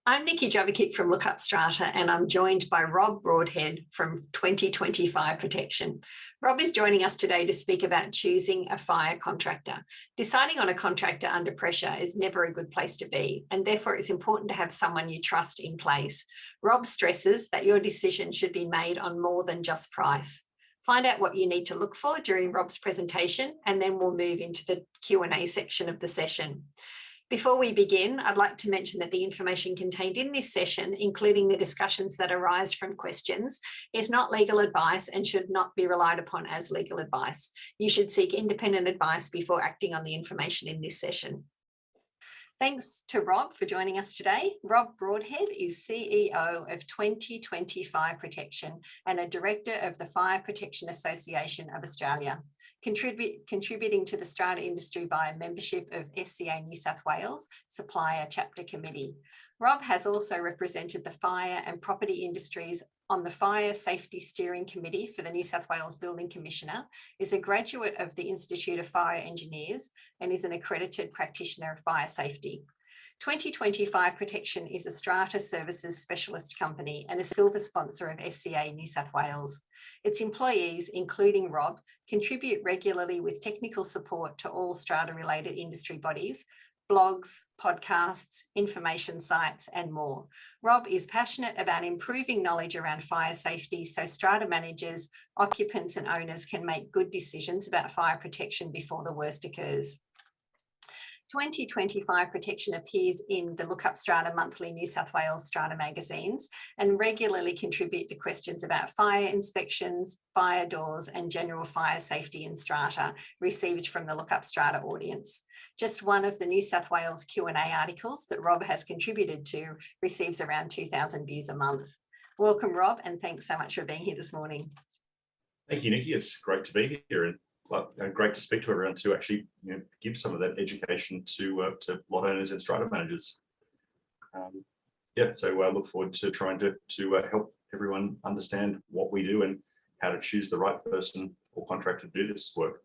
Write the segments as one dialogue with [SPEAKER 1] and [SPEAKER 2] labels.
[SPEAKER 1] I'm Nikki Jovicic from LookUpStrata, and I'm joined by Rob Broadhead from 2025 Protection. Rob is joining us today to speak about choosing a fire contractor. Deciding on a contractor under pressure is never a good place to be, and therefore it's important to have someone you trust in place. Rob stresses that your decision should be made on more than just price. Find out what you need to look for during Rob's presentation, and then we'll move into the Q&A section of the session. Before we begin, I'd like to mention that the information contained in this session, including the discussions that arise from questions, is not legal advice and should not be relied upon as legal advice. You should seek independent advice before acting on the information in this session. Thanks to Rob for joining us today. Rob Broadhead is CEO of 2025 Protection and a Director of the Fire Protection Association of Australia, contributing to the strata industry via membership of SCA New South Wales Supplier Chapter Committee. Rob has also represented the fire and property industries on the Fire Safety Steering Committee for the New South Wales Building Commissioner, is a graduate of the Institute of Fire Engineers, and is an accredited practitioner of fire safety. 2025 Protection is a strata services specialist company and a silver sponsor of SCA New South Wales. Its employees, including Rob, contribute regularly with technical support to all strata-related industry bodies, blogs, podcasts, information sites, and more. Rob is passionate about improving knowledge around fire safety so strata managers, occupants and owners can make good decisions about fire protection before the worst occurs. 2025 Protection appears in the LookUpStrata monthly New South Wales strata magazines and regularly contribute to questions about fire inspections, fire doors and general fire safety in strata received from the LookUpStrata audience. Just one of the New South Wales Q&A articles that Rob has contributed to receives around 2,000 views a month. Welcome, Rob, and thanks so much for being here this morning.
[SPEAKER 2] Thank you, Nikki. It's great to be here and great to speak to everyone to actually give some of that education to lot owners and strata managers. So I look forward to trying to help everyone understand what we do and how to choose the right person or contractor to do this work.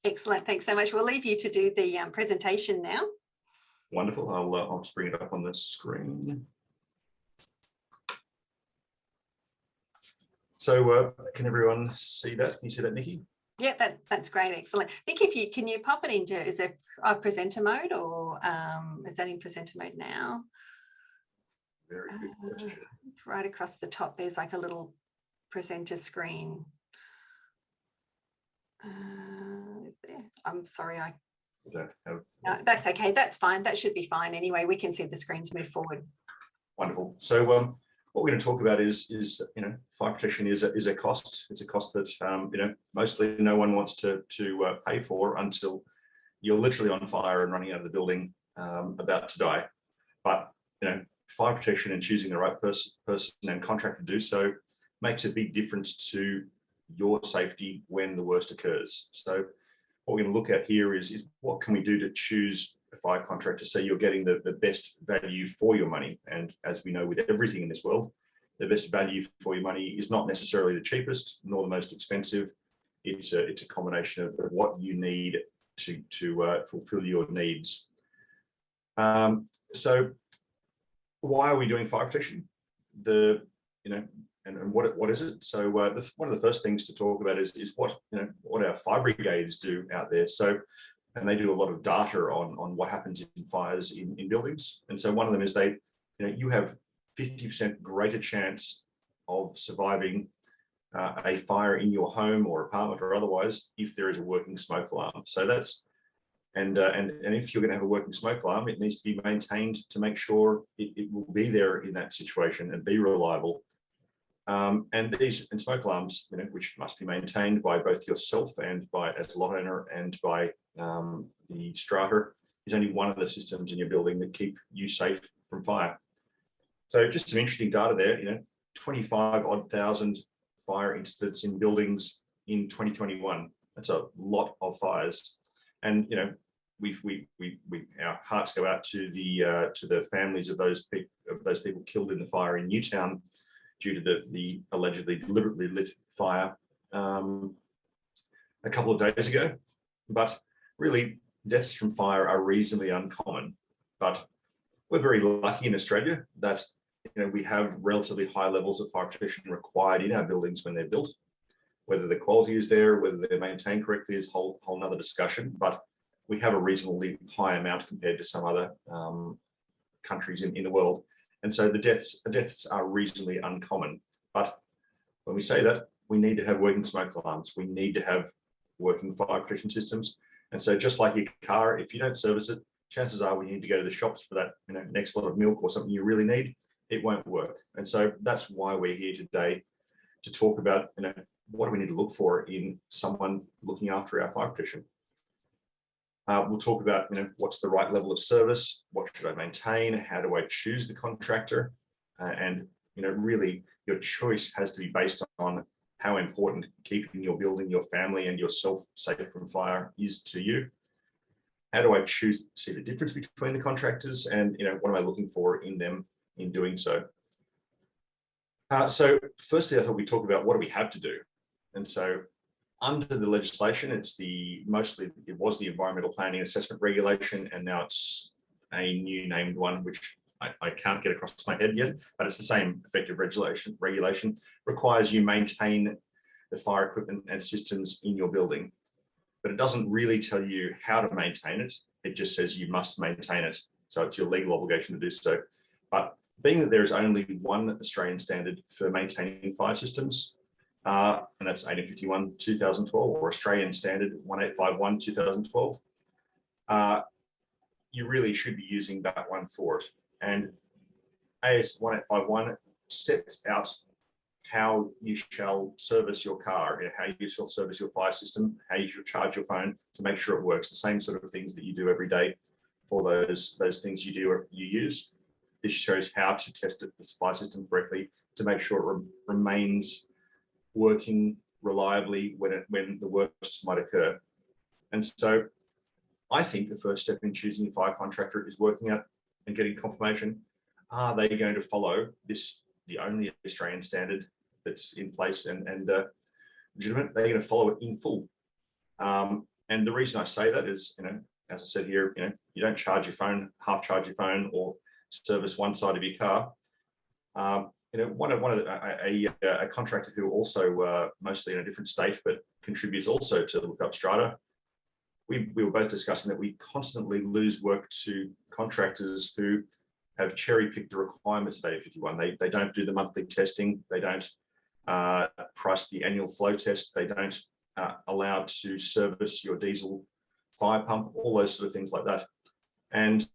[SPEAKER 1] Excellent. Thanks so much. We'll leave you to do the presentation now.
[SPEAKER 2] Wonderful. I'll just bring it up on the screen. So can everyone see that? Can you see that, Nikki?
[SPEAKER 1] Yeah, that's great. Excellent. Nick, can you pop it into, is it a presenter mode or is that in presenter mode now?
[SPEAKER 2] Very good question.
[SPEAKER 1] Right across the top, there's like a little presenter screen. Is there? I'm sorry, I don't have. No, that's okay. That's fine. That should be fine. Anyway, we can see the screens move forward.
[SPEAKER 2] Wonderful. So what we're going to talk about is fire protection is a cost. It's a cost that mostly no one wants to pay for until you're literally on fire and running out of the building, about to die. But fire protection and choosing the right person and contractor to do so makes a big difference to your safety when the worst occurs. So what we're going to look at here is what can we do to choose a fire contractor so you're getting the best value for your money. And as we know with everything in this world, the best value for your money is not necessarily the cheapest nor the most expensive. It's a combination of what you need to fulfill your needs. So why are we doing fire protection? And what is it? So one of the first things to talk about is what our fire brigades do out there. So, and they do a lot of data on what happens in fires in buildings. And so one of them is you have 50% greater chance of surviving a fire in your home or apartment or otherwise if there is a working smoke alarm. So that's and if you're going to have a working smoke alarm, it needs to be maintained to make sure it will be there in that situation and be reliable. And smoke alarms, which must be maintained by both yourself and by as a lot owner and by the strata, is only one of the systems in your building that keep you safe from fire. So just some interesting data there. 25,000 fire incidents in buildings in 2021. That's a lot of fires, and our hearts go out to the families of those people killed in the fire in Newtown due to the allegedly deliberately lit fire a couple of days ago. But really, deaths from fire are reasonably uncommon. But we're very lucky in Australia that we have relatively high levels of fire protection required in our buildings when they're built. Whether the quality is there, whether they're maintained correctly is a whole nother discussion, but we have a reasonably high amount compared to some other countries in the world. And so the deaths are reasonably uncommon. But when we say that, we need to have working smoke alarms. We need to have working fire protection systems. And so just like your car, if you don't service it, chances are when you need to go to the shops for that next lot of milk or something you really need, it won't work. And so that's why we're here today, to talk about what do we need to look for in someone looking after our fire protection. We'll talk about what's the right level of service, what should I maintain, how do I choose the contractor, and really your choice has to be based on how important keeping your building, your family, and yourself safe from fire is to you. How do I see the difference between the contractors, and what am I looking for in them in doing so? So firstly, I thought we'd talk about what do we have to do. And so under the legislation, it was the Environmental Planning Assessment Regulation, and now it's a new named one, which I can't get across my head yet, but it's the same effective regulation, requires you maintain the fire equipment and systems in your building. But it doesn't really tell you how to maintain it. It just says you must maintain it. So it's your legal obligation to do so. But being that there is only one Australian standard for maintaining fire systems, and that's 1851/2012, or Australian Standard 1851/2012, you really should be using that one for it. And AS 1851 sets out how you shall service your car, how you shall service your fire system, how you should charge your phone to make sure it works, the same sort of things that you do every day for those things you use. This shows how to test the fire system correctly to make sure it remains working reliably when the worst might occur. And so I think the first step in choosing a fire contractor is working out and getting confirmation. Are they going to follow the only Australian standard that's in place and legitimate? They're going to follow it in full. And the reason I say that is, as I said here, you don't charge your phone, half charge your phone, or service one side of your car. A contractor who also mostly in a different state, but contributes also to LookUpStrata, we were both discussing that we constantly lose work to contractors who have cherry-picked the requirements of 1851. They don't do the monthly testing. They don't price the annual flow test. They don't allow to service your diesel fire pump, all those sort of things like that. And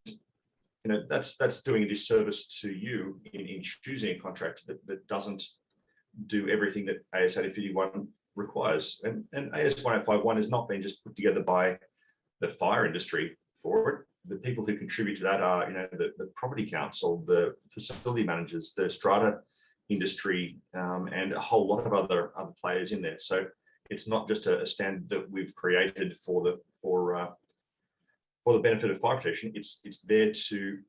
[SPEAKER 2] that's doing a disservice to you in choosing a contractor that doesn't do everything that AS 1851 requires. And AS 1851 has not been just put together by the fire industry for it. The people who contribute to that are, the property council, the facility managers, the strata industry, and a whole lot of other players in there. So it's not just a standard that we've created for the benefit of fire protection. It's there to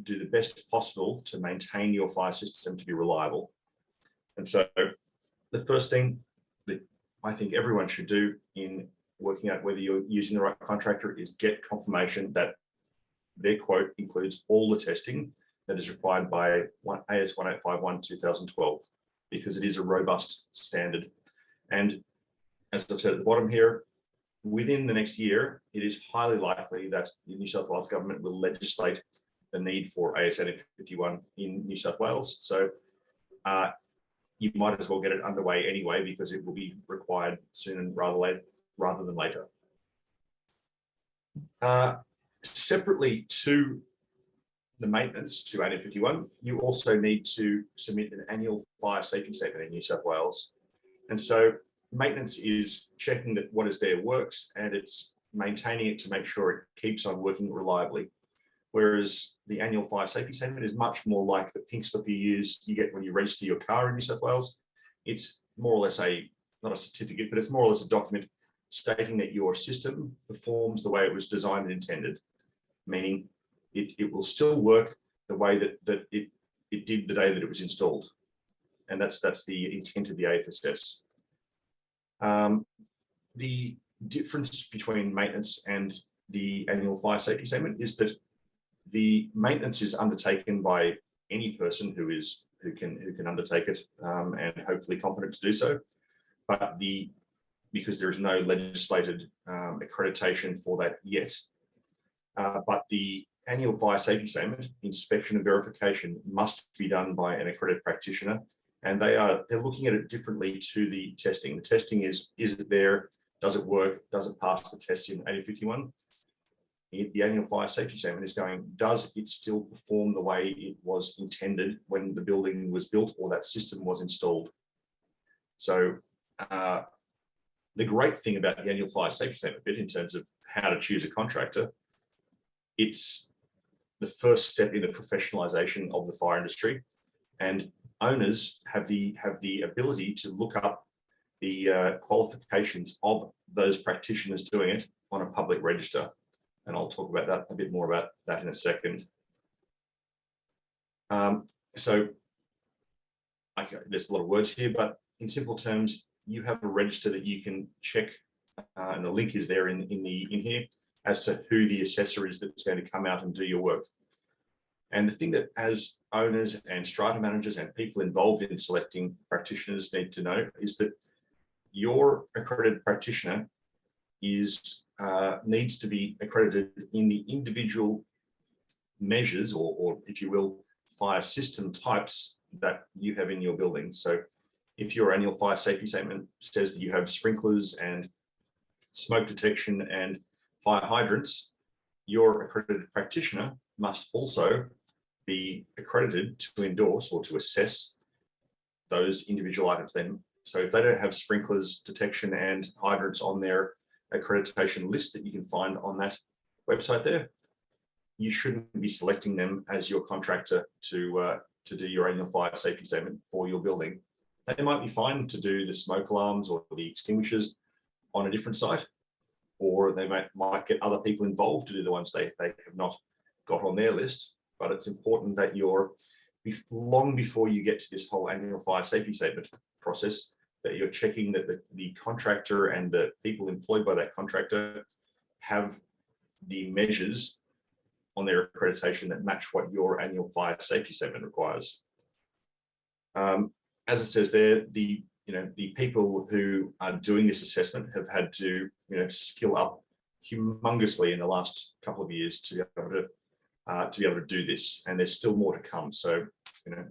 [SPEAKER 2] do the best possible to maintain your fire system to be reliable. And so the first thing that I think everyone should do in working out whether you're using the right contractor is get confirmation that their quote includes all the testing that is required by AS 1851/2012, because it is a robust standard. And as I've said at the bottom here, within the next year, it is highly likely that the New South Wales government will legislate the need for AS 1851 in New South Wales. So you might as well get it underway anyway, because it will be required soon rather than later. Separately to the maintenance to 1851, you also need to submit an annual fire safety statement in New South Wales. And so maintenance is checking that what is there works, and it's maintaining it to make sure it keeps on working reliably. Whereas the annual fire safety statement is much more like the pink slip you get when you register your car in New South Wales. It's more or less not a certificate, but it's more or less a document stating that your system performs the way it was designed and intended, meaning it will still work the way that it did the day that it was installed. And that's the intent of the AFSS. The difference between maintenance and the annual fire safety statement is that The maintenance is undertaken by any person who can undertake it, and hopefully competent to do so. But because there is no legislated accreditation for that yet, but the annual fire safety statement inspection and verification must be done by an accredited practitioner, and they're looking at it differently to the testing. The testing is it there? Does it work? Does it pass the tests in 8051? The annual fire safety statement is going, does it still perform the way it was intended when the building was built or that system was installed? So the great thing about the annual fire safety statement bit in terms of how to choose a contractor, it's the first step in the professionalization of the fire industry, and owners have the ability to look up the qualifications of those practitioners doing it on a public register. And I'll talk about that a bit more about that in a second. So there's a lot of words here, but in simple terms, you have a register that you can check, and the link is there in here as to who the assessor is that's going to come out and do your work. And the thing that as owners and strata managers and people involved in selecting practitioners need to know is that your accredited practitioner needs to be accredited in the individual measures or if you will, fire system types that you have in your building. So if your annual fire safety statement says that you have sprinklers and smoke detection and fire hydrants, your accredited practitioner must also be accredited to endorse or to assess those individual items then. So if they don't have sprinklers, detection and hydrants on their accreditation list that you can find on that website there, you shouldn't be selecting them as your contractor to do your annual fire safety statement for your building. They might be fine to do the smoke alarms or the extinguishers on a different site, or they might get other people involved to do the ones they have not got on their list. But it's important that long before you get to this whole annual fire safety statement process, that you're checking that the contractor and the people employed by that contractor have the measures on their accreditation that match what your annual fire safety statement requires. As it says there, the people who are doing this assessment have had to skill up humongously in the last couple of years to be able to do this, and there's still more to come. So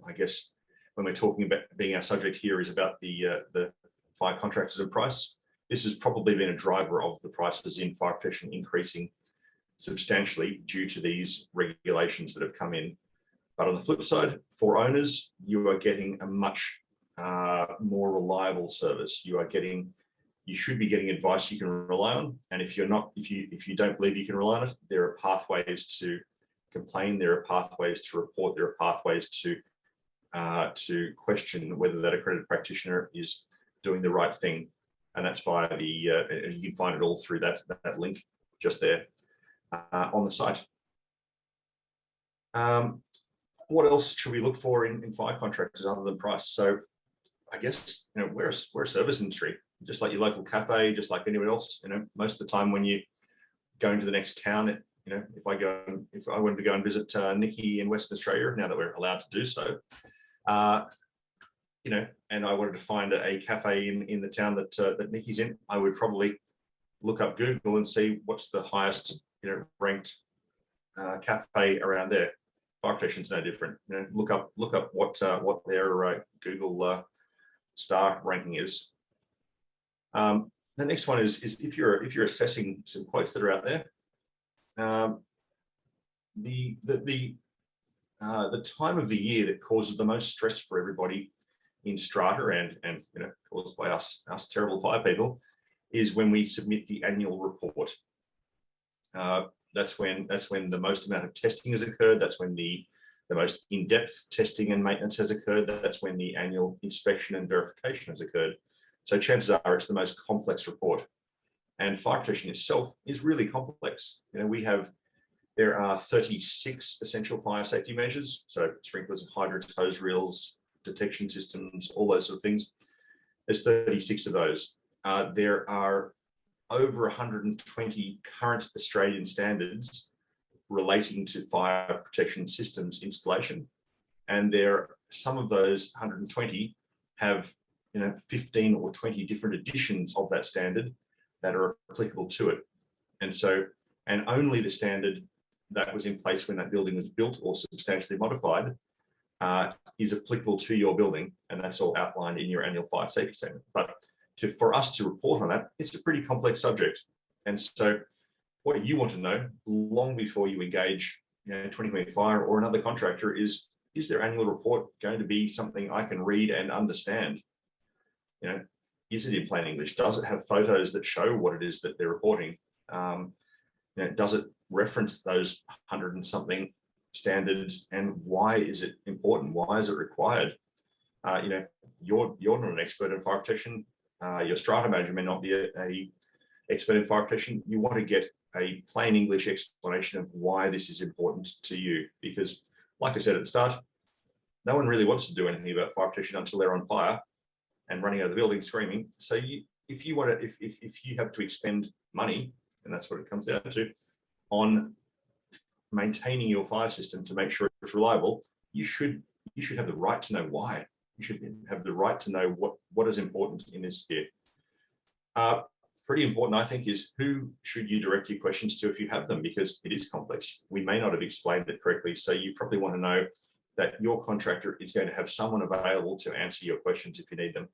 [SPEAKER 2] I guess when we're talking about being our subject here is about the fire contractors and price, this has probably been a driver of the prices in fire protection increasing substantially due to these regulations that have come in. But on the flip side, for owners, you are getting a much more reliable service. You should be getting advice you can rely on. And if you don't believe you can rely on it, there are pathways to complain. There are pathways to report. There are pathways to question whether that accredited practitioner is doing the right thing. And that's via you can find it all through that link just there on the site. What else should we look for in fire contractors other than price? So I guess we're a service industry, just like your local cafe, just like anyone else. Most of the time when you go into the next town, if I wanted to go and visit Nikki in Western Australia, now that we're allowed to do so, and I wanted to find a cafe in the town that Nikki's in, I would probably look up Google and see what's the highest ranked cafe around there. Fire protection's no different. Look up what their Google star ranking is. The next one is if you're assessing some quotes that are out there, the time of the year that causes the most stress for everybody in strata and caused by us terrible fire people is when we submit the annual report. That's when the most amount of testing has occurred. That's when the most in-depth testing and maintenance has occurred. That's when the annual inspection and verification has occurred. So chances are it's the most complex report. And fire protection itself is really complex. There are 36 essential fire safety measures. So sprinklers, hydrants, hose reels, detection systems, all those sort of things. There's 36 of those. There are over 120 current Australian standards relating to fire protection systems installation. And some of those 120 have 15 or 20 different editions of that standard that are applicable to it. And only the standard that was in place when that building was built or substantially modified is applicable to your building, and that's all outlined in your annual fire safety statement. But for us to report on that, it's a pretty complex subject. And so what you want to know long before you engage 2020 Fire or another contractor is their annual report going to be something I can read and understand? Is it in plain English? Does it have photos that show what it is that they're reporting? Does it reference those 100 and something standards, and why is it important? Why is it required? You're not an expert in fire protection. Your strata manager may not be a expert in fire protection. You want to get a plain English explanation of why this is important to you, because like I said at the start, no one really wants to do anything about fire protection until they're on fire and running out of the building screaming. So if you have to expend money, and that's what it comes down to, on maintaining your fire system to make sure it's reliable, you should have the right to know why. You should have the right to know what is important in this sphere. Pretty important, I think, is who should you direct your questions to if you have them, because it is complex. We may not have explained it correctly, so you probably want to know that your contractor is going to have someone available to answer your questions if you need them.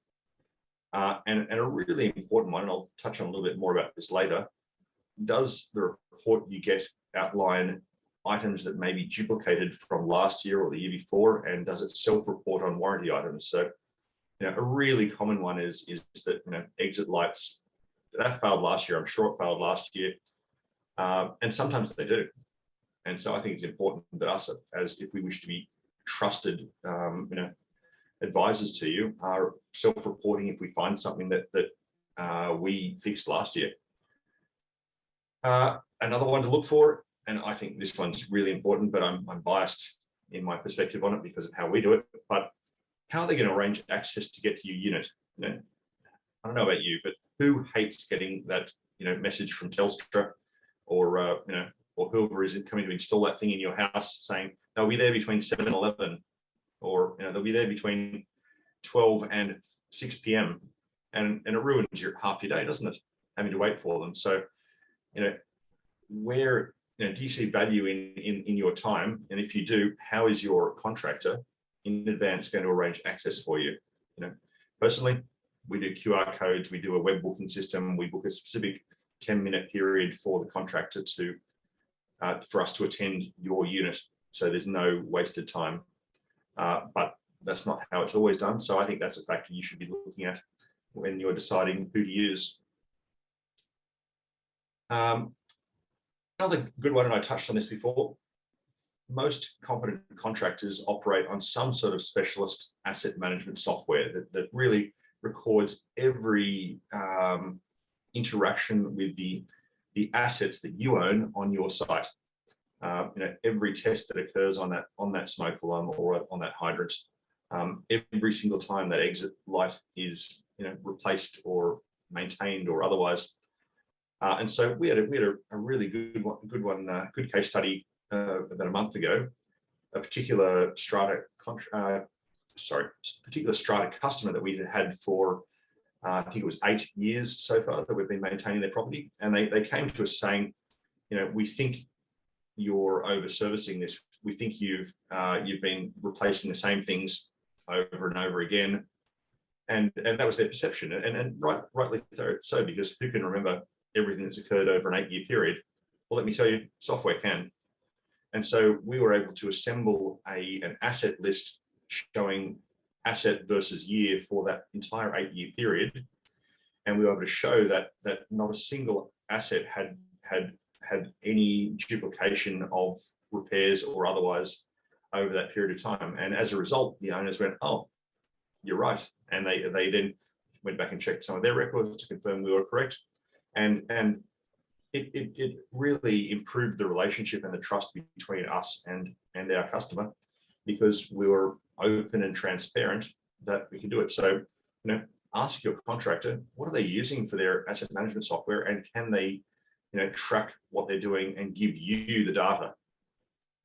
[SPEAKER 2] And a really important one, and I'll touch on a little bit more about this later, does the report you get outline items that may be duplicated from last year or the year before, and does it self-report on warranty items? So, a really common one is that exit lights that failed last year. I'm sure it failed last year, and sometimes they do. And so I think it's important that us, as if we wish to be trusted, advisors to you, are self-reporting if we find something that we fixed last year. Another one to look for, and I think this one's really important, but I'm biased in my perspective on it because of how we do it, but how are they going to arrange access to get to your unit? I don't know about you, but who hates getting that message from Telstra or or whoever is coming to install that thing in your house saying they'll be there between 7 and 11, or they'll be there between 12 and 6 p.m. and it ruins half your day, doesn't it? Having to wait for them. So where do you see value in your time? And if you do, how is your contractor in advance going to arrange access for you? Personally, we do QR codes, we do a web booking system, we book a specific 10-minute period for the contractor for us to attend your unit. So there's no wasted time. But that's not how it's always done. So I think that's a factor you should be looking at when you're deciding who to use. Another good one, and I touched on this before, most competent contractors operate on some sort of specialist asset management software that really records every interaction with the assets that you own on your site. Every test that occurs on that smoke alarm or on that hydrant, every single time that exit light is replaced or maintained or otherwise. And so we had a really good case study about a month ago. A particular strata customer that we had for I think it was 8 years so far that we've been maintaining their property, and they came to us saying, we think you're over servicing this. We think you've been replacing the same things over and over again, and that was their perception, and rightly so, because who can remember everything that's occurred over an 8-year period? Well, let me tell you, software can. And so we were able to assemble an asset list showing asset versus year for that entire 8-year period, and we were able to show that not a single asset had any duplication of repairs or otherwise over that period of time. And as a result, the owners went, "Oh, you're right," and they then went back and checked some of their records to confirm we were correct, and it really improved the relationship and the trust between us and our customer, because we were open and transparent that we can do it. So, ask your contractor, what are they using for their asset management software, and can they, track what they're doing and give you the data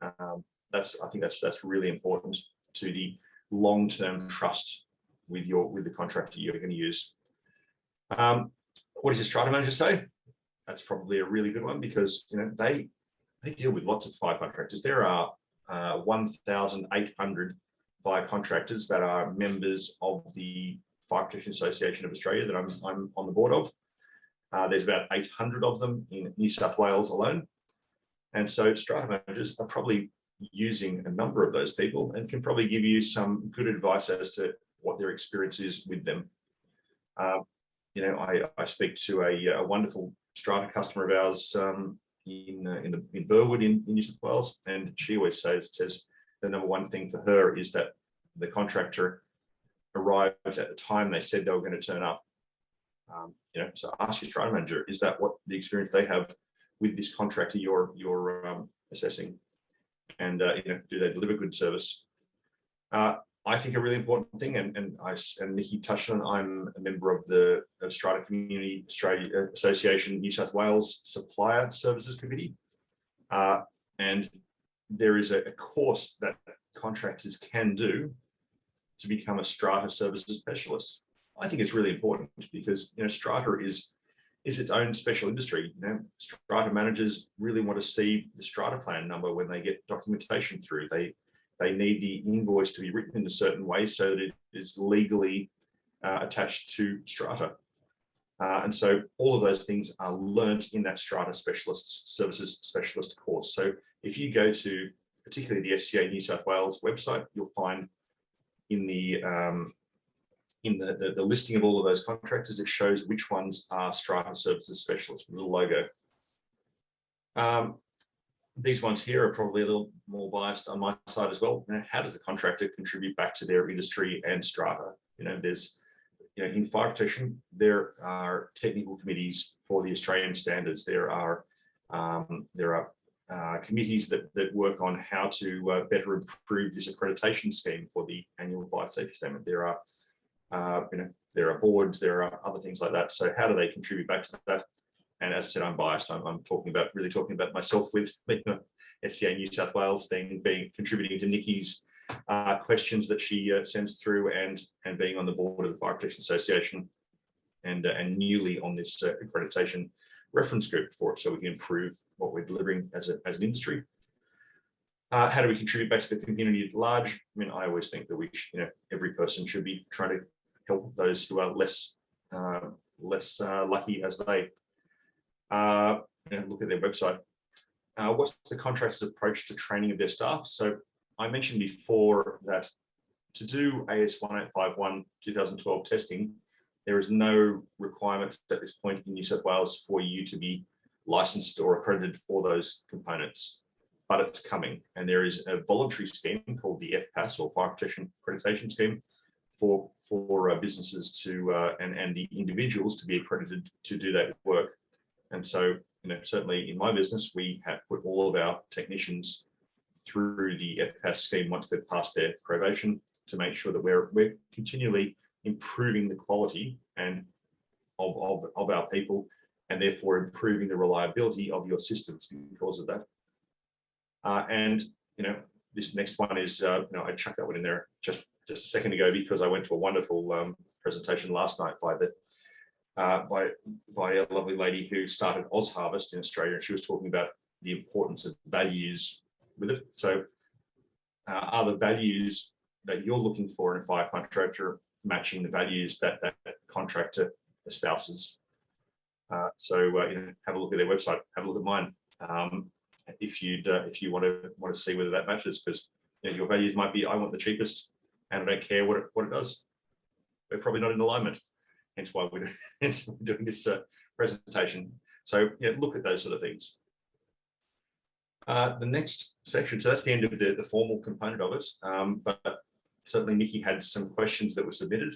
[SPEAKER 2] I think that's really important to the long-term trust with the contractor you're going to use. What does your strata manager say? That's probably a really good one, because they deal with lots of fire contractors. There are 1,800 fire contractors that are members of the Fire Protection Association of Australia that I'm on the board of. There's about 800 of them in New South Wales alone. And so strata managers are probably using a number of those people and can probably give you some good advice as to what their experience is with them. I speak to a wonderful strata customer of ours in Burwood in New South Wales, and she always says the number one thing for her is that the contractor arrives at the time they said they were going to turn up. So ask your strata manager, is that what the experience they have with this contractor you're assessing, and do they deliver good service? I think a really important thing, and Nikki touched on, I'm a member of the Strata Community Australia Association New South Wales Supplier Services Committee, and there is a course that contractors can do to become a strata services specialist. I think it's really important because strata is its own special industry. Strata managers really want to see the strata plan number when they get documentation through. They need the invoice to be written in a certain way so that it is legally attached to strata. And so all of those things are learnt in that strata services specialist course. So if you go to particularly the SCA New South Wales website, you'll find in the listing of all of those contractors, it shows which ones are strata services specialists with a logo. These ones here are probably a little more biased on my side as well. How does the contractor contribute back to their industry and strata? There's, in fire protection, there are technical committees for the Australian standards. There are committees that work on how to better improve this accreditation scheme for the annual fire safety statement. There are boards, there are other things like that. So how do they contribute back to that? And as I said, I'm biased. I'm really talking about myself with SCA New South Wales contributing to Nikki's questions that she sends through, and being on the board of the Fire Protection Association, and newly on this accreditation reference group for it, so we can improve what we're delivering as an industry. How do we contribute back to the community at large? I always think that every person should be trying to help those who are less lucky as they. Look at their website. What's the contractor's approach to training of their staff? So I mentioned before that to do AS 1851 2012 testing, there is no requirements at this point in New South Wales for you to be licensed or accredited for those components, but it's coming. And there is a voluntary scheme called the FPAS, or Fire Protection Accreditation Scheme, for businesses to and the individuals to be accredited to do that work. And so, certainly in my business, we have put all of our technicians through the FPAS scheme once they've passed their probation, to make sure that we're continually improving the quality and of our people, and therefore improving the reliability of your systems because of that. And this next one is I chucked that one in there just a second ago because I went to a wonderful presentation last night by a lovely lady who started OzHarvest in Australia, and she was talking about the importance of values with it. So are the values that you're looking for in a fire contractor matching the values that contractor espouses? So have a look at their website, have a look at mine. If you want to see whether that matches, because your values might be, I want the cheapest and I don't care what it does. We're probably not in alignment. Hence why we're doing this presentation. So look at those sort of things. The next section, so that's the end of the formal component of it. But certainly Nikki had some questions that were submitted,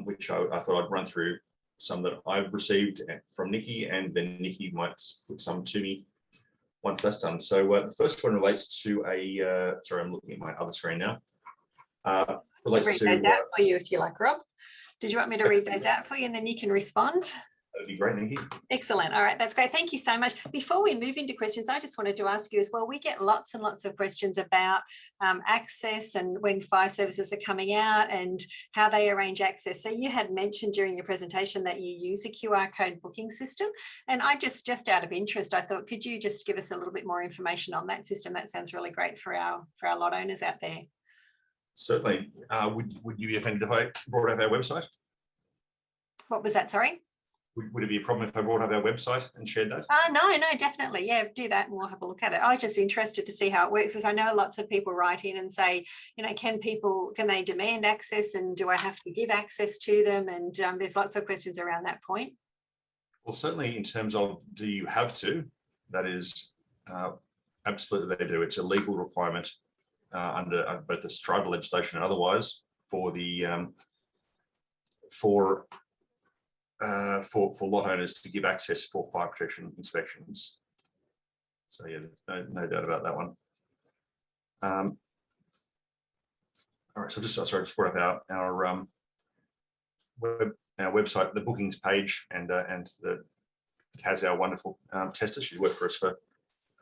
[SPEAKER 2] which I thought I'd run through some that I've received from Nikki, and then Nikki might put some to me once that's done. So the first one relates to sorry, I'm looking at my other screen now.
[SPEAKER 1] Relates to, read those out for you if you like, Rob. Did you want me to read those out for you and then you can respond?
[SPEAKER 2] That'd be great, Nikki.
[SPEAKER 1] Excellent. All right, that's great. Thank you so much. Before we move into questions, I just wanted to ask you as well, we get lots and lots of questions about access and when fire services are coming out and how they arrange access. So you had mentioned during your presentation that you use a QR code booking system. And I just out of interest, I thought, could you just give us a little bit more information on that system? That sounds really great for our lot owners out there.
[SPEAKER 2] Certainly. Would you be offended if I brought up our website?
[SPEAKER 1] What was that, sorry?
[SPEAKER 2] Would it be a problem if I brought up our website and shared that?
[SPEAKER 1] No, definitely. Yeah, do that and we'll have a look at it. I was just interested to see how it works, because I know lots of people write in and say, you know, can they demand access and do I have to give access to them? And there's lots of questions around that point.
[SPEAKER 2] Well, certainly in terms of do you have to, that is absolutely they do. It's a legal requirement under both the Strata legislation and otherwise for the for lot owners to give access for fire protection inspections. So yeah, there's no doubt about that one. All right, so just brought up our website, the bookings page, and has our wonderful tester. She's worked for us for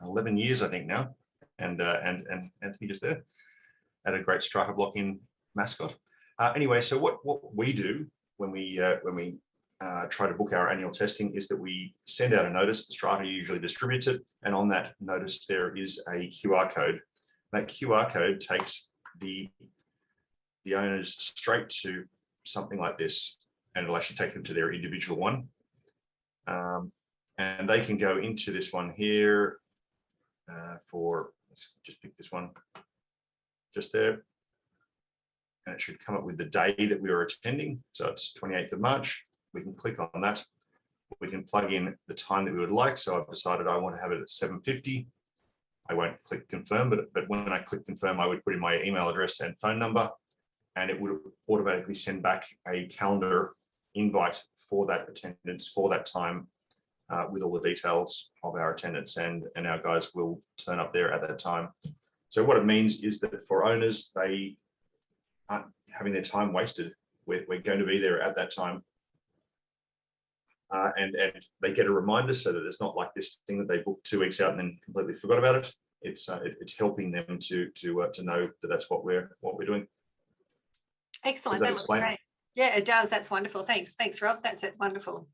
[SPEAKER 2] 11 years, I think now, and Anthony just there at a great Strata block in Mascot. Anyway, so what we do when we try to book our annual testing is that we send out a notice. The Strata usually distributes it, and on that notice there is a QR code. That QR code takes the owners straight to something like this, and it'll actually take them to their individual one. And they can go into this one here let's just pick this one just there. And it should come up with the day that we are attending. So it's 28th of March. We can click on that. We can plug in the time that we would like. So I've decided I want to have it at 7:50. I won't click confirm, but when I click confirm, I would put in my email address and phone number, and it would automatically send back a calendar invite for that attendance for that time with all the details of our attendance, and our guys will turn up there at that time. So what it means is that for owners, they aren't having their time wasted. We're going to be there at that time. And they get a reminder, so that it's not like this thing that they booked 2 weeks out and then completely forgot about it. It's helping them to know that that's what we're doing.
[SPEAKER 1] Excellent. That looks great. Yeah, it does. That's wonderful. Thanks, Rob. That's it. Wonderful.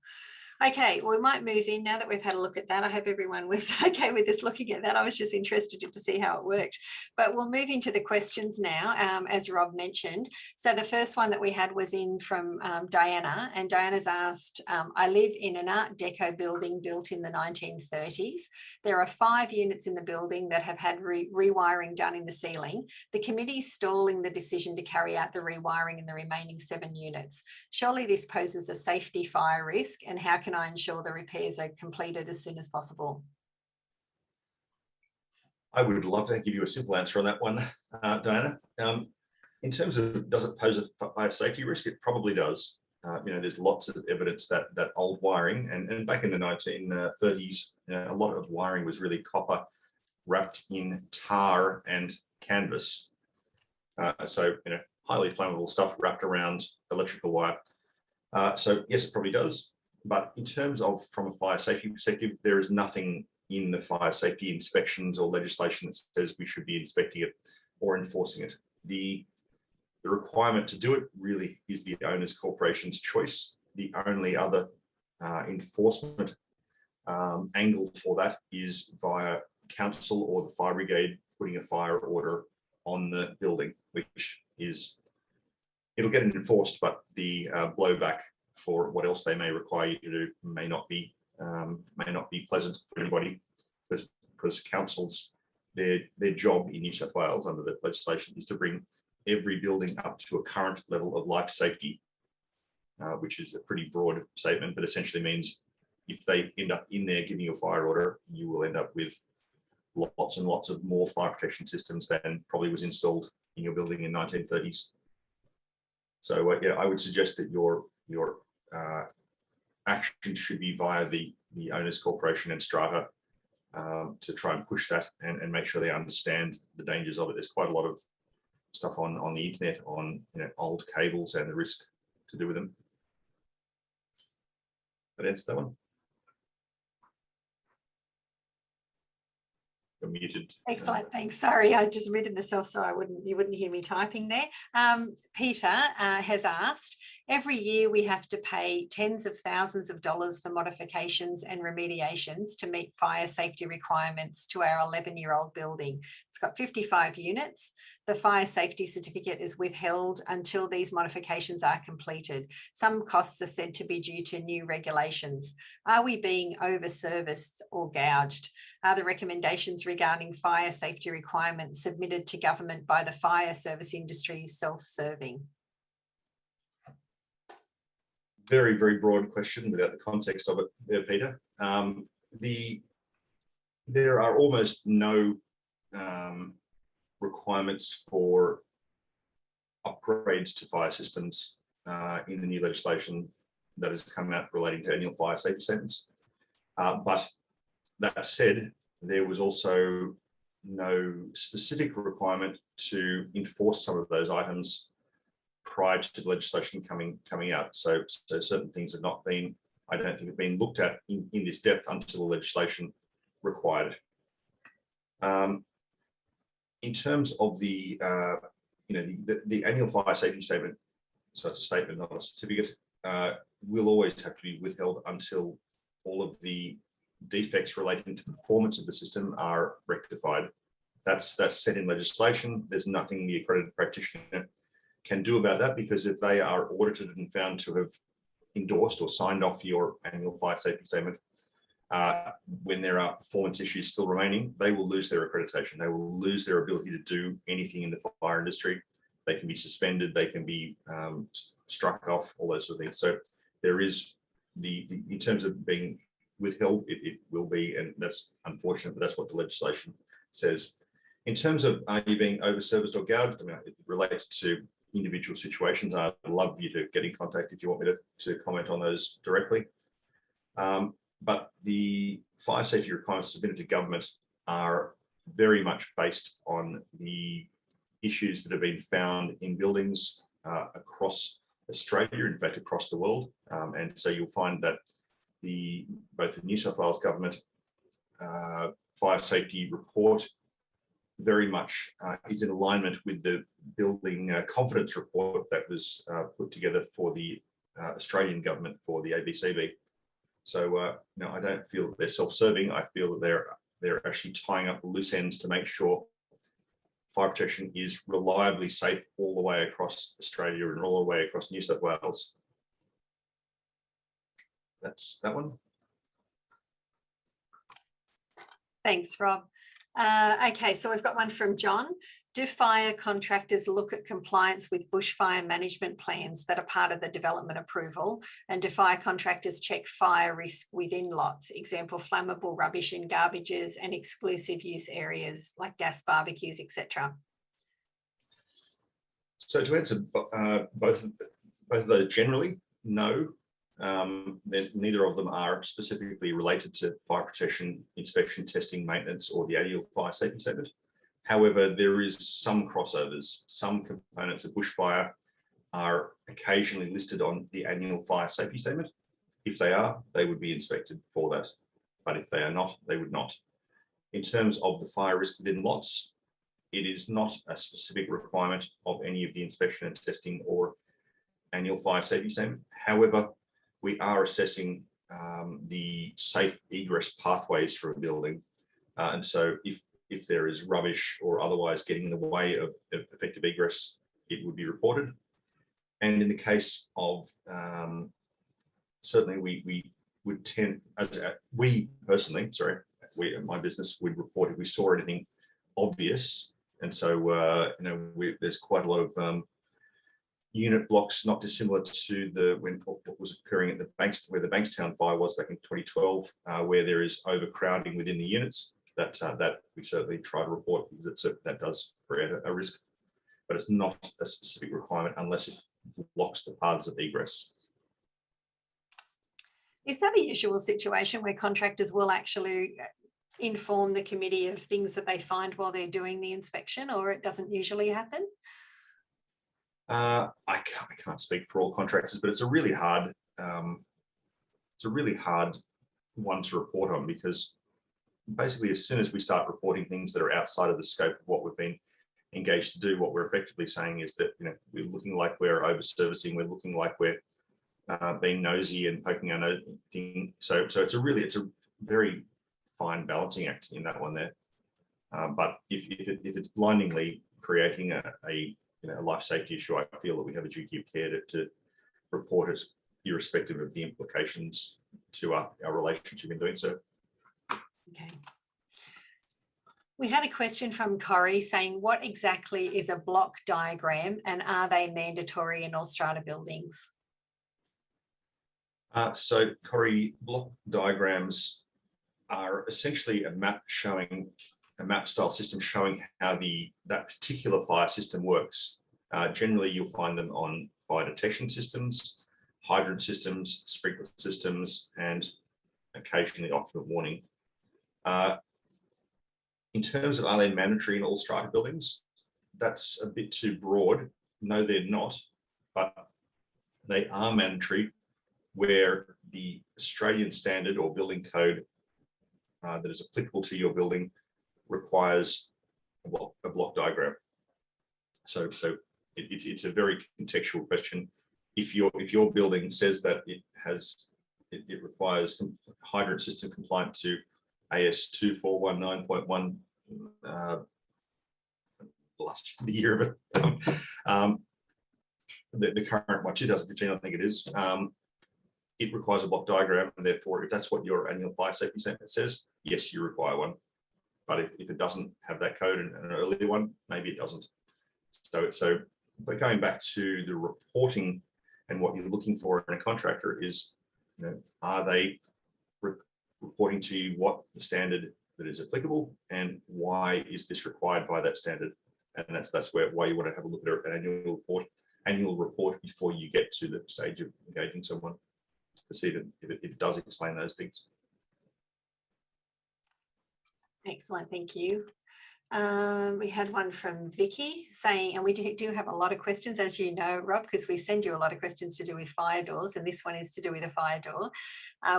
[SPEAKER 1] Okay, we might move in now that we've had a look at that. I hope everyone was okay with us looking at that. I was just interested to see how it worked. But we'll move into the questions now, as Rob mentioned. So the first one that we had was in from Diana, and Diana's asked, I live in an Art Deco building built in the 1930s. There are 5 units in the building that have had rewiring done in the ceiling. The committee's stalling the decision to carry out the rewiring in the remaining 7 units. Surely this poses a safety fire risk, and how can I ensure the repairs are completed as soon as possible?
[SPEAKER 2] I would love to give you a simple answer on that one, Diana. In terms of does it pose a fire safety risk, it probably does. There's lots of evidence that old wiring, and back in the 1930s, a lot of wiring was really copper wrapped in tar and canvas. So highly flammable stuff wrapped around electrical wire. So yes, it probably does. But in terms of from a fire safety perspective, there is nothing in the fire safety inspections or legislation that says we should be inspecting it or enforcing it. The requirement to do it really is the owner's corporation's choice. The only other enforcement angle for that is via council or the fire brigade putting a fire order on the building, which is, it'll get enforced, but the blowback for what else they may require you to do may not be pleasant for anybody, because councils, their job in New South Wales under the legislation is to bring every building up to a current level of life safety, which is a pretty broad statement, but essentially means if they end up in there giving you a fire order, you will end up with lots and lots of more fire protection systems than probably was installed in your building in 1930s. So yeah, I would suggest that your action should be via the owners corporation and Strata to try and push that and make sure they understand the dangers of it. There's quite a lot of stuff on the internet on old cables and the risk to do with them. that answer that one? You're muted.
[SPEAKER 1] Excellent, thanks. Sorry, I just muted myself so you wouldn't hear me typing there. Peter has asked, every year we have to pay tens of thousands of dollars for modifications and remediations to meet fire safety requirements to our 11-year-old building. It's got 55 units. The fire safety certificate is withheld until these modifications are completed. Some costs are said to be due to new regulations. Are we being over-serviced or gouged? Are the recommendations regarding fire safety requirements submitted to government by the fire service industry self-serving?
[SPEAKER 2] Very, very broad question without the context of it there, Peter. There are almost no requirements for upgrades to fire systems in the new legislation that has come out relating to annual fire safety statements. But that said, there was also no specific requirement to enforce some of those items prior to the legislation coming out. So certain things have not been, I don't think, have been looked at in this depth until the legislation required. In terms of the annual fire safety statement, so it's a statement, not a certificate, will always have to be withheld until all of the defects relating to the performance of the system are rectified. That's set in legislation. There's nothing the accredited practitioner can do about that, because if they are audited and found to have endorsed or signed off your annual fire safety statement, when there are performance issues still remaining, they will lose their accreditation. They will lose their ability to do anything in the fire industry. They can be suspended, they can be struck off, all those sort of things. So there is in terms of being withheld, it will be, and that's unfortunate, but that's what the legislation says. In terms of are you being over-serviced or gouged, I mean, it relates to individual situations. I'd love you to get in contact if you want me to comment on those directly. But the fire safety requirements submitted to government are very much based on the issues that have been found in buildings across Australia, in fact, across the world. And so you'll find that both the New South Wales government fire safety report very much is in alignment with the building confidence report that was put together for the Australian government for the ABCB. So I don't feel that they're self-serving. I feel that they're actually tying up the loose ends to make sure fire protection is reliably safe all the way across Australia and all the way across New South Wales. That's that one.
[SPEAKER 1] Thanks, Rob. Okay, so we've got one from John. Do fire contractors look at compliance with bushfire management plans that are part of the development approval? And do fire contractors check fire risk within lots? Example, flammable rubbish in garbages and exclusive use areas like gas barbecues, etc.
[SPEAKER 2] So to answer both of those, generally, no. Neither of them are specifically related to fire protection, inspection, testing, maintenance, or the annual fire safety statement. However, there is some crossovers. Some components of bushfire are occasionally listed on the annual fire safety statement. If they are, they would be inspected for that. But if they are not, they would not. In terms of the fire risk within lots, it is not a specific requirement of any of the inspection and testing or annual fire safety statement. However, we are assessing the safe egress pathways for a building. And so if there is rubbish or otherwise getting in the way of effective egress, it would be reported. And in the case of, certainly we would tend, we personally, my business would report if we saw anything obvious. And so, there's quite a lot of unit blocks not dissimilar to what was occurring at where the Bankstown fire was back in 2012, where there is overcrowding within the units. That we certainly try to report, because that does create a risk, but it's not a specific requirement unless it blocks the paths of egress.
[SPEAKER 1] Is that a usual situation where contractors will actually inform the committee of things that they find while they're doing the inspection, or it doesn't usually happen?
[SPEAKER 2] I can't speak for all contractors, but it's a really hard a really hard one to report on, because basically as soon as we start reporting things that are outside of the scope of what we've been engaged to do, what we're effectively saying is that, you know, we're looking like we're over servicing, we're looking like we're being nosy and poking our nose thing. So it's a very fine balancing act in that one there. But if it's blindingly creating a life safety issue, I feel that we have a duty of care to report it, irrespective of the implications to our relationship in doing so.
[SPEAKER 1] Okay. We had a question from Corey saying, what exactly is a block diagram, and are they mandatory in all strata buildings?
[SPEAKER 2] So Corey, block diagrams are essentially a map style system showing how that particular fire system works. Generally, you'll find them on fire detection systems, hydrant systems, sprinkler systems, and occasionally occupant warning. In terms of are they mandatory in all strata buildings, that's a bit too broad. No, they're not, but they are mandatory where the Australian standard or building code that is applicable to your building requires a block diagram. So it's a very contextual question. If your building says that it requires hydrant system compliant to AS 2419.1, the year of it, the current one, 2015, I think it is. It requires a block diagram, and therefore, if that's what your annual fire safety statement says, yes, you require one. But if it doesn't have that code and an earlier one, maybe it doesn't. But going back to the reporting and what you're looking for in a contractor is, are they reporting to you what the standard that is applicable and why is this required by that standard? And that's why you want to have a look at an annual report before you get to the stage of engaging someone, to see that if it does explain those things.
[SPEAKER 1] Excellent, thank you. We had one from Vicky saying, and we do have a lot of questions, as you know, Rob, because we send you a lot of questions to do with fire doors, and this one is to do with a fire door.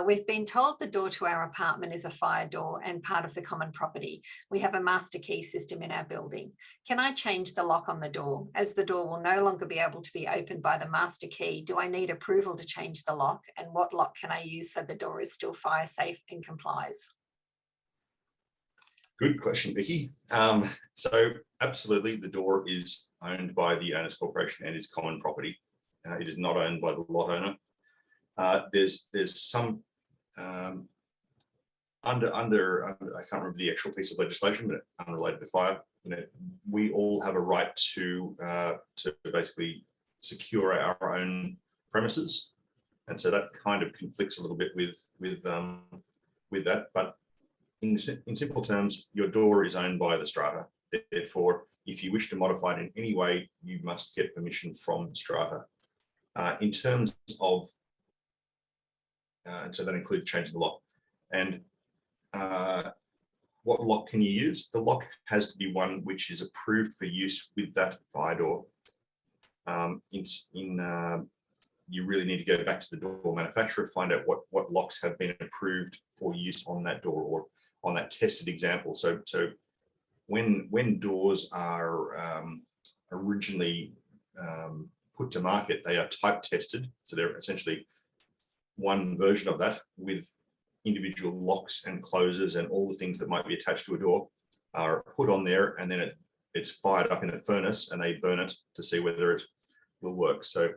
[SPEAKER 1] We've been told the door to our apartment is a fire door and part of the common property. We have a master key system in our building. Can I change the lock on the door? As the door will no longer be able to be opened by the master key, do I need approval to change the lock? And what lock can I use so the door is still fire safe and complies?
[SPEAKER 2] Good question, Vicky. So absolutely, the door is owned by the owners corporation and is common property. It is not owned by the lot owner. There's some under I can't remember the actual piece of legislation, but unrelated to fire. We all have a right to basically secure our own premises, and so that kind of conflicts a little bit with that, but. In simple terms, your door is owned by the strata. Therefore, if you wish to modify it in any way, you must get permission from strata. In terms of, and so that includes changing the lock. And what lock can you use? The lock has to be one which is approved for use with that fire door. You really need to go back to the door manufacturer, find out what locks have been approved for use on that door or on that tested example. So when doors are originally put to market, they are type tested. So they're essentially one version of that with individual locks and closes and all the things that might be attached to a door are put on there, and then it's fired up in a furnace and they burn it to see whether it will work. So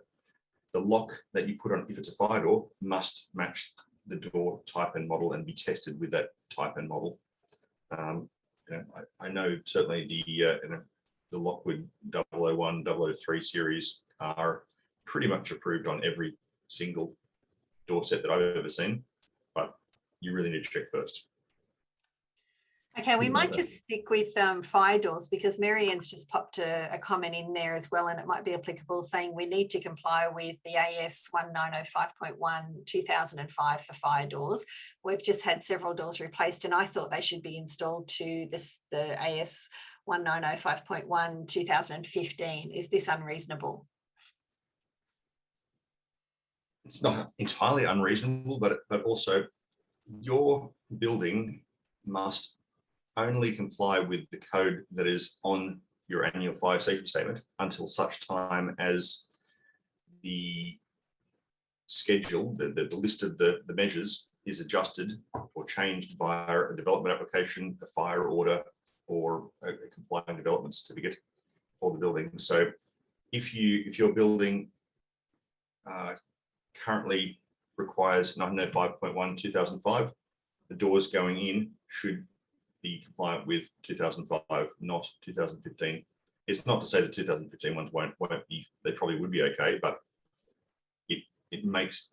[SPEAKER 2] the lock that you put on, if it's a fire door, must match the door type and model and be tested with that type and model. I know certainly the Lockwood 001, 003 series are pretty much approved on every single door set that I've ever seen, but you really need to check first.
[SPEAKER 1] Okay, we might just stick with fire doors, because Marianne's just popped a comment in there as well, and it might be applicable, saying we need to comply with the AS 1905.1 2005 for fire doors. We've just had several doors replaced, and I thought they should be installed to the AS 1905.1 2015. Is this unreasonable?
[SPEAKER 2] it's not entirely unreasonable, but also your building must only comply with the code that is on your annual fire safety statement until such time as the schedule, the list of the measures is adjusted or changed via a development application, a fire order, or a complying development certificate for the building. So if your building currently requires 1905.1 2005, the doors going in should be compliant with 2005, not 2015. It's not to say the 2015 ones won't be, they probably would be okay, but it makes,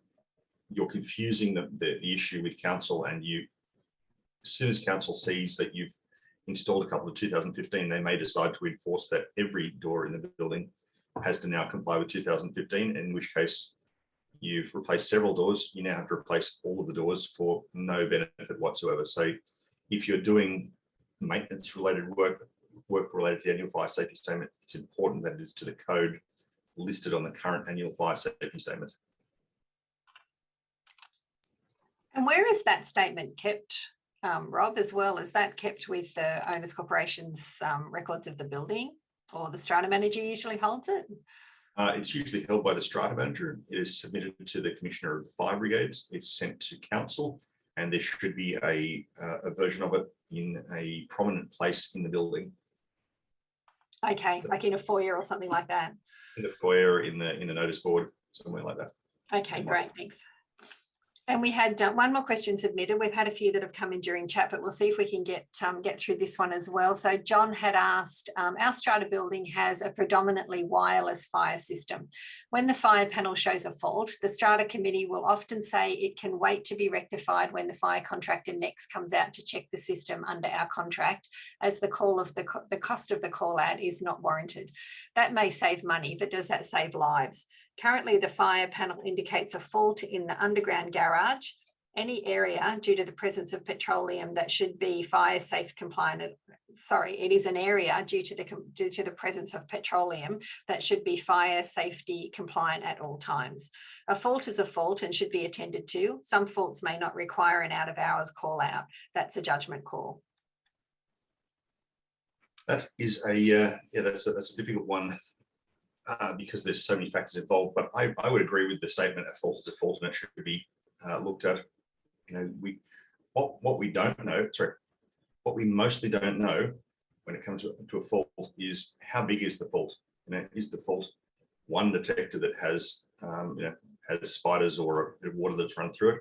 [SPEAKER 2] you're confusing the issue with council, and as soon as council sees that you've installed a couple of 2015, they may decide to enforce that every door in the building has to now comply with 2015, in which case you've replaced several doors. You now have to replace all of the doors for no benefit whatsoever. So if you're doing maintenance related work related to the annual fire safety statement, it's important that it is to the code listed on the current annual fire safety statement.
[SPEAKER 1] And where is that statement kept, Rob, as well? Is that kept with the Owners Corporation's records of the building, or the strata manager usually holds it?
[SPEAKER 2] It's usually held by the strata manager. It is submitted to the Commissioner of Fire Brigades. It's sent to council, and there should be a version of it in a prominent place in the building.
[SPEAKER 1] Okay, so, like in a foyer or something like that.
[SPEAKER 2] In the foyer, in the notice board, somewhere like that.
[SPEAKER 1] Okay, great, thanks. And we had one more question submitted. We've had a few that have come in during chat, but we'll see if we can get through this one as well. So John had asked, our strata building has a predominantly wireless fire system. When the fire panel shows a fault, the strata committee will often say it can wait to be rectified when the fire contractor next comes out to check the system under our contract, as the cost of the call out is not warranted. That may save money, but does that save lives? Currently, the fire panel indicates a fault in the underground garage. Any area due to the presence of petroleum that should be fire safe compliant. Sorry, it is an area due to the presence of petroleum that should be fire safety compliant at all times. A fault is a fault and should be attended to. Some faults may not require an out of hours call out. That's a judgment call.
[SPEAKER 2] That is that's a difficult one. Because there's so many factors involved, but I would agree with the statement: a fault is a fault, and it should be looked at. You know, what we don't know, what we mostly don't know when it comes to a fault is how big is the fault. You know, is the fault one detector that has has spiders or water that's run through it,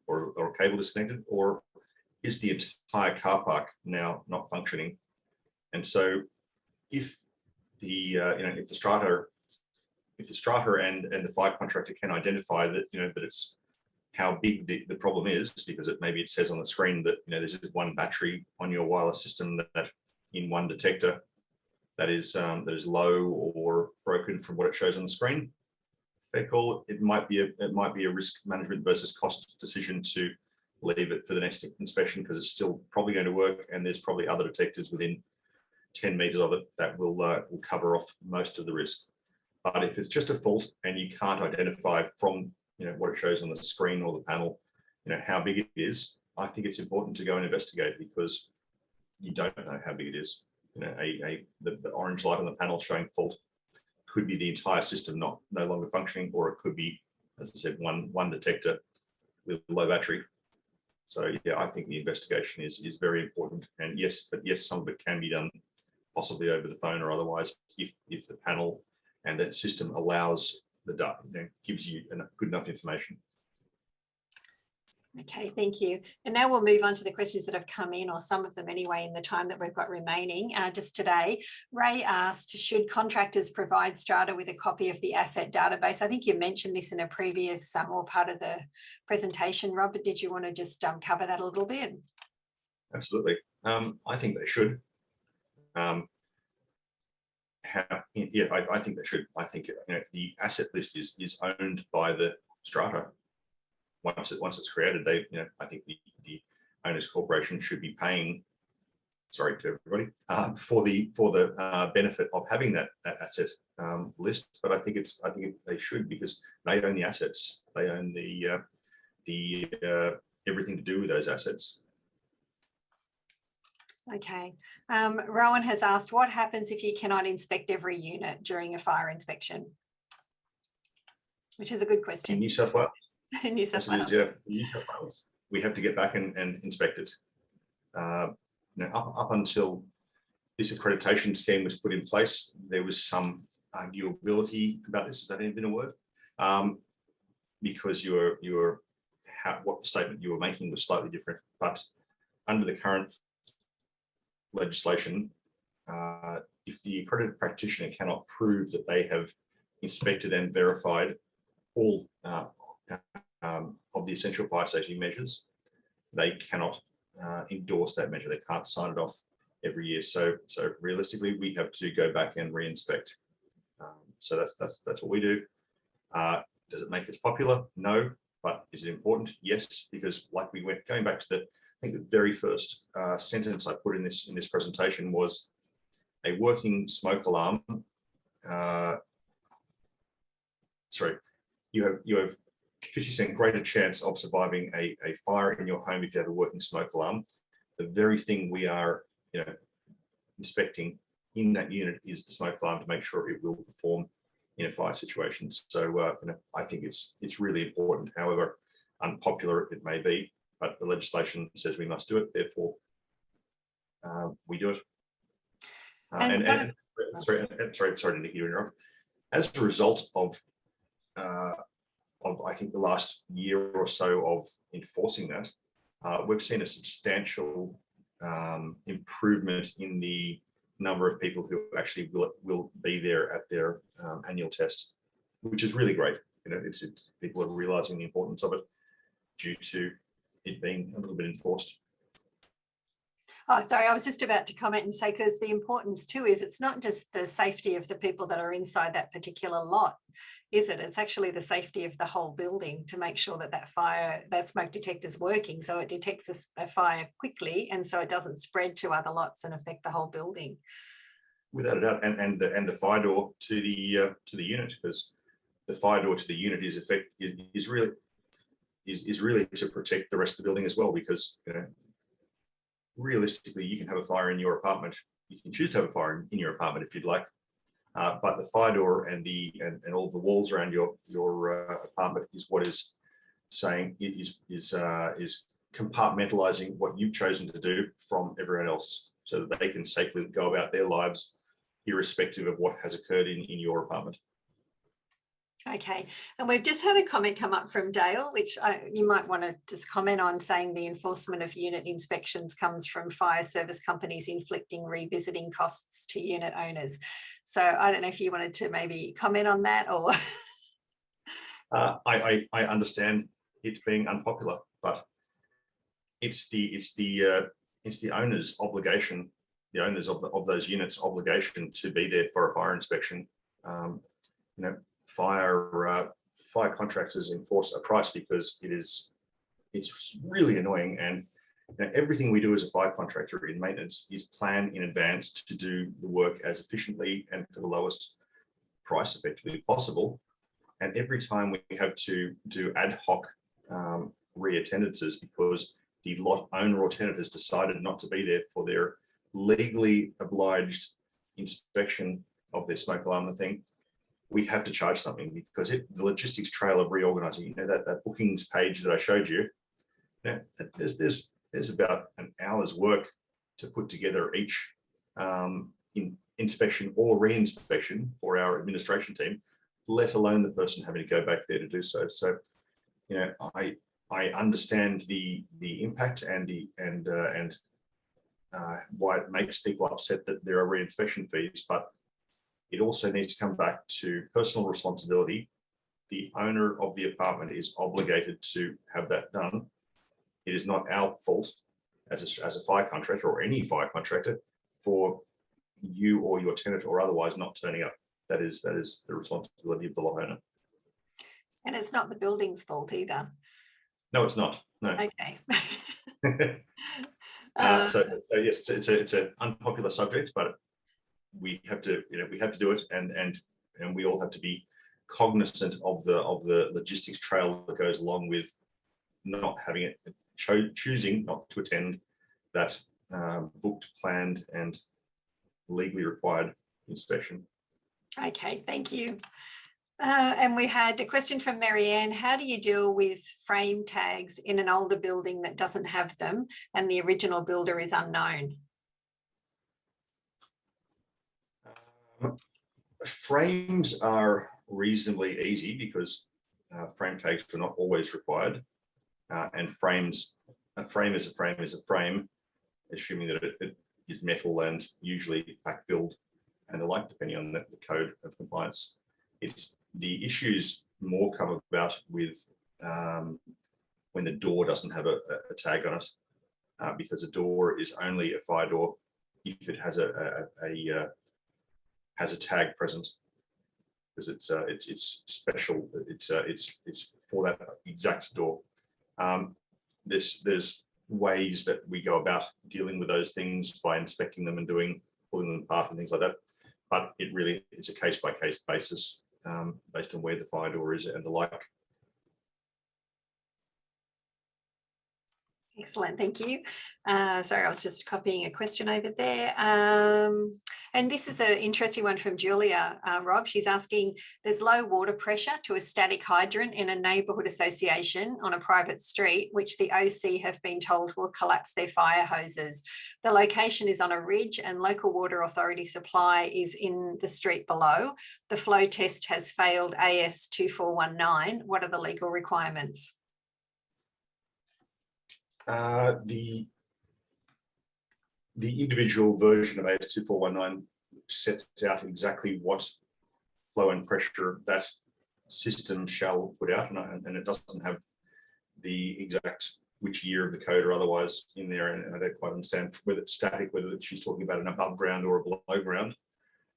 [SPEAKER 2] or a cable disconnected, or is the entire car park now not functioning? And so, if if the strata and the fire contractor can identify that that it's how big the problem is, because maybe it says on the screen that there's just one battery on your wireless system that in one detector that is low or broken from what it shows on the screen. Fair call. It might be a risk management versus cost decision to leave it for the next inspection, because it's still probably going to work, and there's probably other detectors within 10 meters of it that will cover off most of the risk. But if it's just a fault and you can't identify from what it shows on the screen or the panel, how big it is, I think it's important to go and investigate, because you don't know how big it is. The orange light on the panel showing fault could be the entire system no longer functioning, or it could be, as I said, one detector with low battery. So yeah, I think the investigation is very important. And yes, some of it can be done possibly over the phone or otherwise, if the panel and that system allows the data, gives you good enough information.
[SPEAKER 1] Okay, thank you. And now we'll move on to the questions that have come in, or some of them anyway, in the time that we've got remaining. Just today, Ray asked, should contractors provide strata with a copy of the asset database? I think you mentioned this in a previous or part of the presentation, Rob, but did you want to just cover that a little bit?
[SPEAKER 2] Absolutely. I think they should. I think they should. I think the asset list is owned by the strata. Once it's created, I think the Owners Corporation should be paying, sorry to everybody, for the benefit of having that asset list, but I think they should, because they own the assets. They own the everything to do with those assets.
[SPEAKER 1] Okay. Rowan has asked, what happens if you cannot inspect every unit during a fire inspection? Which is a good question.
[SPEAKER 2] In New South Wales.
[SPEAKER 1] In New South Wales.
[SPEAKER 2] Yeah, in New South Wales, we have to get back and inspect it. Up until this accreditation scheme was put in place, there was some arguability about this. Is that even a word? Because what the statement you were making was slightly different. But under the current legislation, if the accredited practitioner cannot prove that they have inspected and verified all of the essential fire safety measures, they cannot endorse that measure. They can't sign it off every year. So realistically, we have to go back and re-inspect. So that's what we do. Does it make us popular? No. But is it important? Yes, because like going back to I think the very first sentence I put in this presentation was a working smoke alarm. You have 50% greater chance of surviving a fire in your home if you have a working smoke alarm. The very thing we are inspecting in that unit is the smoke alarm to make sure it will perform in a fire situation. So I think it's really important, however unpopular it may be, but the legislation says we must do it, therefore we do it. Sorry, Nikki, to interrupt. As a result of I think the last year or so of enforcing that, we've seen a substantial improvement in the number of people who actually will be there at their annual test, which is really great. It's people are realising the importance of it due to it being a little bit enforced.
[SPEAKER 1] Oh, sorry, I was just about to comment and say, because the importance too is it's not just the safety of the people that are inside that particular lot, is it? It's actually the safety of the whole building to make sure that smoke detector is working, so it detects a fire quickly, and so it doesn't spread to other lots and affect the whole building. Without a doubt, and the fire door to the unit, because the fire door to the unit is really to protect the rest of the building as well, because realistically, you can have a fire in your apartment. You can choose to have a fire in your apartment if you'd like, but the fire door and all the walls around your apartment is what is saying is compartmentalizing what you've chosen to do from everyone else, so that they can safely go about their lives, irrespective of what has occurred in your apartment. Okay, and we've just had a comment come up from Dale, which you might want to just comment on, saying the enforcement of unit inspections comes from fire service companies inflicting revisiting costs to unit owners. So I don't know if you wanted to maybe comment on that, or I understand it being unpopular, but it's the owner's obligation, the owners of those units' obligation to be there for a fire inspection. Fire contractors enforce a price because it's really annoying, and everything we do as a fire contractor in maintenance is plan in advance to do the work as efficiently and for the lowest price effectively possible. And every time we have to do ad hoc re-attendances because the lot owner or tenant has decided not to be there for their legally obliged inspection of their smoke alarm thing, we have to charge something, because the logistics trail of reorganizing, that bookings page that I showed you, there's about an hour's work to put together each inspection or re-inspection for our administration team, let alone the person having to go back there to do so. So, I understand the impact and why it makes people upset that there are re-inspection fees, but it also needs to come back to personal responsibility. The owner of the apartment is obligated to have that done. It is not our fault as a fire contractor or any fire contractor for you or your tenant or otherwise not turning up. That is the responsibility of the lot owner. And it's not the building's fault either. No, it's not. No. Okay. So yes, it's an unpopular subject, but we have to do it, and
[SPEAKER 2] and we all have to be cognizant of the logistics trail that goes along with not having it, choosing not to attend that booked, planned, and legally required inspection.
[SPEAKER 1] Okay, thank you. And we had a question from Marianne. How do you deal with frame tags in an older building that doesn't have them and the original builder is unknown?
[SPEAKER 2] Frames are reasonably easy because frame tags are not always required, and a frame is a frame, assuming that it is metal and usually backfilled and the like, depending on the code of compliance. It's the issues more come about with when the door doesn't have a tag on it, because a door is only a fire door if it has a tag present, because it's special. It's for that exact door. There's ways that we go about dealing with those things by inspecting them and pulling them apart and things like that. But it's a case-by-case basis, based on where the fire door is and the like.
[SPEAKER 1] Excellent, thank you. Sorry, I was just copying a question over there. And this is an interesting one from Julia, Rob. She's asking, there's low water pressure to a static hydrant in a neighbourhood association on a private street, which the OC have been told will collapse their fire hoses. The location is on a ridge and local water authority supply is in the street below. The flow test has failed AS 2419. What are the legal requirements?
[SPEAKER 2] The individual version of AS 2419 sets out exactly what flow and pressure that system shall put out, and it doesn't have the exact which year of the code or otherwise in there, and I don't quite understand whether it's static, whether she's talking about an above ground or a below ground.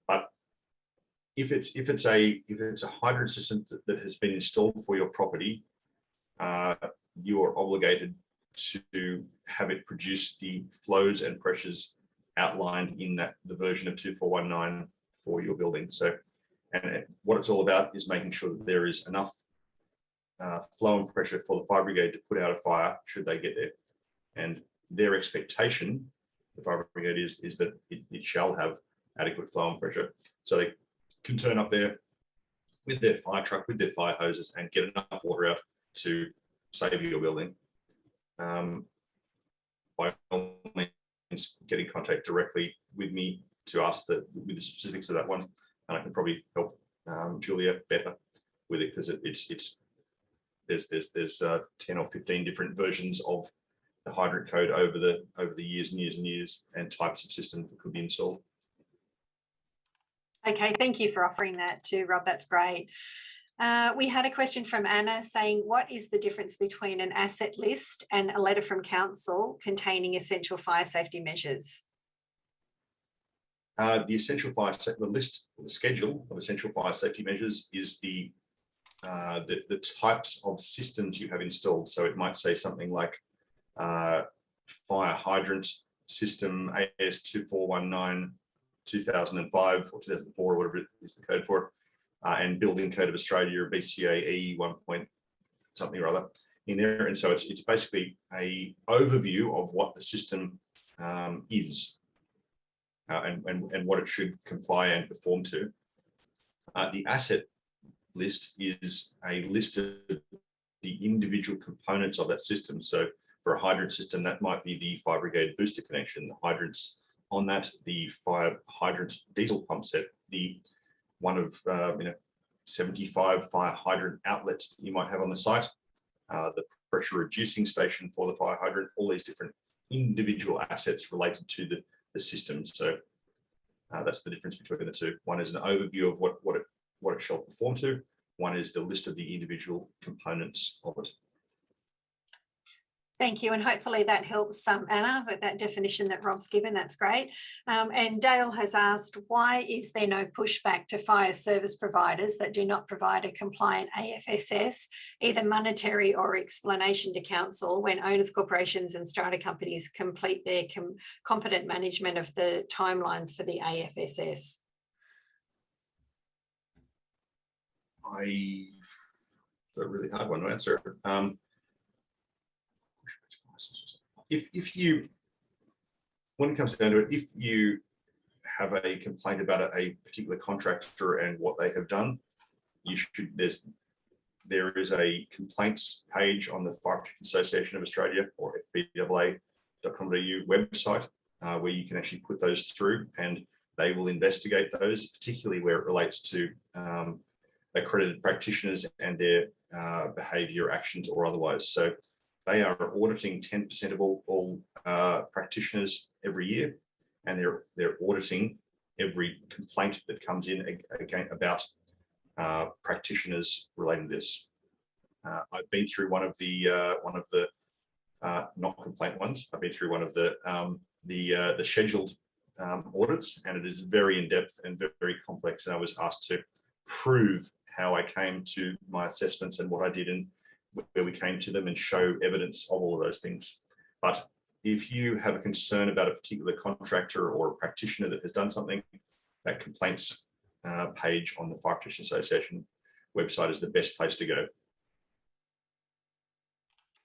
[SPEAKER 2] But if it's a hydrant system that has been installed for your property, you are obligated to have it produce the flows and pressures outlined in the version of 2419 for your building. So, and what it's all about is making sure that there is enough flow and pressure for the fire brigade to put out a fire should they get there. And their expectation, the fire brigade, is that it shall have adequate flow and pressure. So they can turn up there with their fire truck, with their fire hoses, and get enough water out to save your building. By all means, get in contact directly with me to ask with the specifics of that one, and I can probably help Julia better with it, because there's 10 or 15 different versions of the hydrant code over the years and years and years, and types of systems that could be installed.
[SPEAKER 1] Okay, thank you for offering that too, Rob. That's great. We had a question from Anna saying, what is the difference between an asset list and a letter from council containing essential fire safety measures?
[SPEAKER 2] The list, the schedule of essential fire safety measures is the types of systems you have installed. So it might say something like fire hydrant system AS 2419 2005 or 2004 or whatever it is the code for it. And Building Code of Australia, BCAE 1 point something or other in there. And so it's basically a overview of what the system is and what it should comply and perform to. The asset list is a list of the individual components of that system. So for a hydrant system, that might be the fire brigade booster connection, the hydrants on that, the fire hydrant diesel pump set, the one of 75 fire hydrant outlets that you might have on the site, the pressure reducing station for the fire hydrant, all these different individual assets related to the system. So that's the difference between the two. One is an overview of what it shall perform to. One is the list of the individual components of it.
[SPEAKER 1] Thank you, and hopefully that helps Anna with that definition that Rob's given. That's great. And Dale has asked, why is there no pushback to fire service providers that do not provide a compliant AFSS, either monetary or explanation to council, when owners, corporations and strata companies complete their competent management of the timelines for the AFSS?
[SPEAKER 2] It's a really hard one to answer. If you, when it comes down to it, if you have a complaint about a particular contractor and what they have done, you should, there is a complaints page on the Fire Contractor Association of Australia, or fbaa.com.au website, where you can actually put those through, and they will investigate those, particularly where it relates to accredited practitioners and their behaviour, actions, or otherwise. So they are auditing 10% of all practitioners every year, and they're auditing every complaint that comes in again about practitioners relating to this. I've been through one of the not complaint ones. I've been through one of the scheduled audits, and it is very in depth and very complex. And I was asked to prove how I came to my assessments and what I did and where we came to them, and show evidence of all of those things. But if you have a concern about a particular contractor or a practitioner that has done something, that complaints page on the Fire Contractor Association website is the best place to go.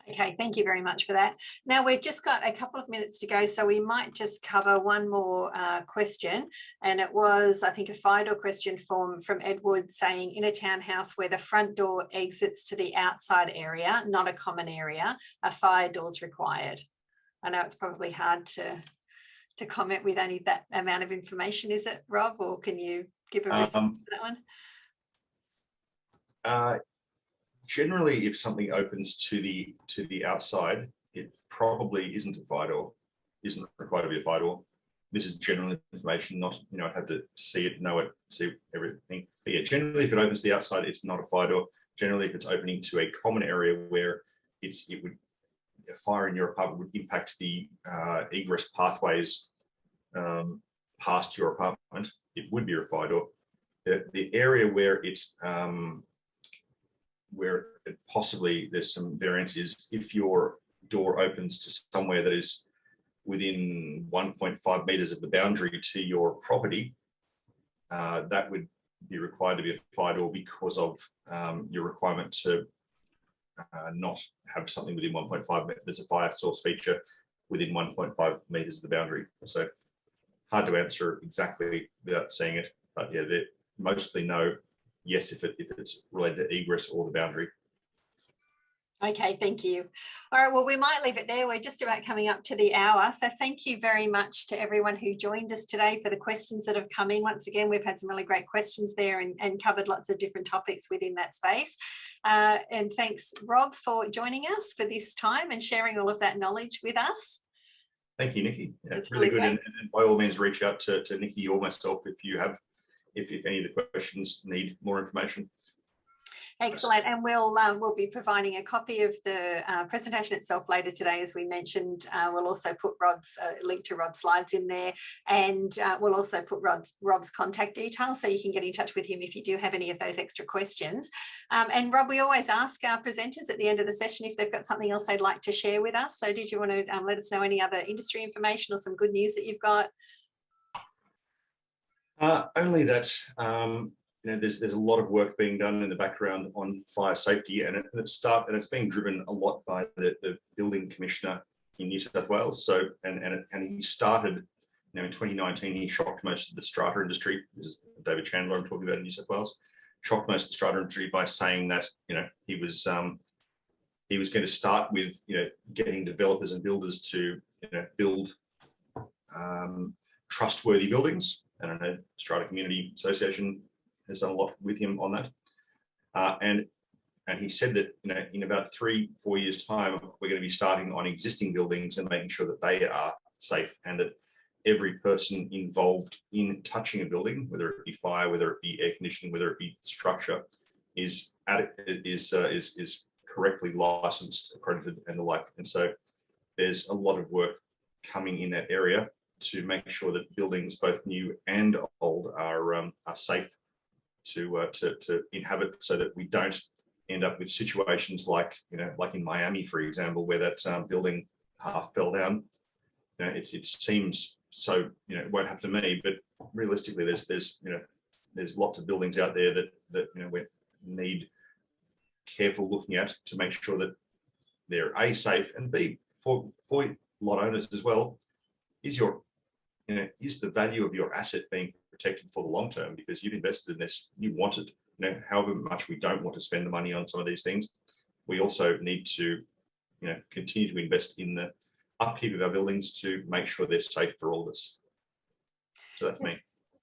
[SPEAKER 1] Okay, thank you very much for that. Now we've just got a couple of minutes to go, so we might just cover one more question. And it was, I think, a fire door question from Edward, saying, in a townhouse where the front door exits to the outside area, not a common area, are fire doors required? I know it's probably hard to comment with only that amount of information, is it, Rob? Or can you give a response to that one?
[SPEAKER 2] Generally, if something opens to the outside, it probably isn't a fire door, isn't required to be a fire door. This is general information, not, I'd have to see it, know it, see everything. But yeah, generally, if it opens to the outside, it's not a fire door. Generally, if it's opening to a common area where a fire in your apartment would impact the egress pathways past your apartment, it would be a fire door. The area where possibly there's some variance is if your door opens to somewhere that is within 1.5 meters of the boundary to your property, that would be required to be a fire door because of your requirement to not have something within 1.5 meters. There's a fire source feature within 1.5 meters of the boundary. So hard to answer exactly without seeing it, but yeah, they mostly know yes if it's related to egress or the boundary.
[SPEAKER 1] Okay, thank you. All right, well, we might leave it there. We're just about coming up to the hour. So thank you very much to everyone who joined us today for the questions that have come in. Once again, we've had some really great questions there and covered lots of different topics within that space. And thanks, Rob, for joining us for this time and sharing all of that knowledge with us.
[SPEAKER 2] Thank you, Nikki. Yeah, it's really good. And by all means, reach out to Nikki or myself if any of the questions need more information.
[SPEAKER 1] Excellent, and we'll be providing a copy of the presentation itself later today, as we mentioned. We'll also put Rod's link to Rod's slides in there, and we'll also put Rob's contact details, so you can get in touch with him if you do have any of those extra questions. And Rob, we always ask our presenters at the end of the session if they've got something else they'd like to share with us. So did you want to let us know any other industry information or some good news that you've got?
[SPEAKER 2] Only that there's a lot of work being done in the background on fire safety, and it's being driven a lot by the building commissioner in New South Wales. So and he started, in 2019, he shocked most of the strata industry. This is David Chandler I'm talking about in New South Wales. Shocked most of the strata industry by saying that he was going to start with getting developers and builders to build trustworthy buildings. And I know Strata Community Association has done a lot with him on that. And he said that in about 3-4 years' time, we're going to be starting on existing buildings and making sure that they are safe, and that every person involved in touching a building, whether it be fire, whether it be air conditioning, whether it be structure, is correctly licensed, accredited, and the like. And so there's a lot of work coming in that area to make sure that buildings, both new and old, are safe to inhabit, so that we don't end up with situations like in Miami, for example, where that building half fell down. It seems so it won't happen to me, but realistically, there's lots of buildings out there that need careful looking at to make sure that they're A, safe, and B, for lot owners as well, is the value of your asset being protected for the long term, because you've invested in this, you want it. However much we don't want to spend the money on some of these things, we also need to continue to invest in the upkeep of our buildings to make sure they're safe for all of us. So that's me.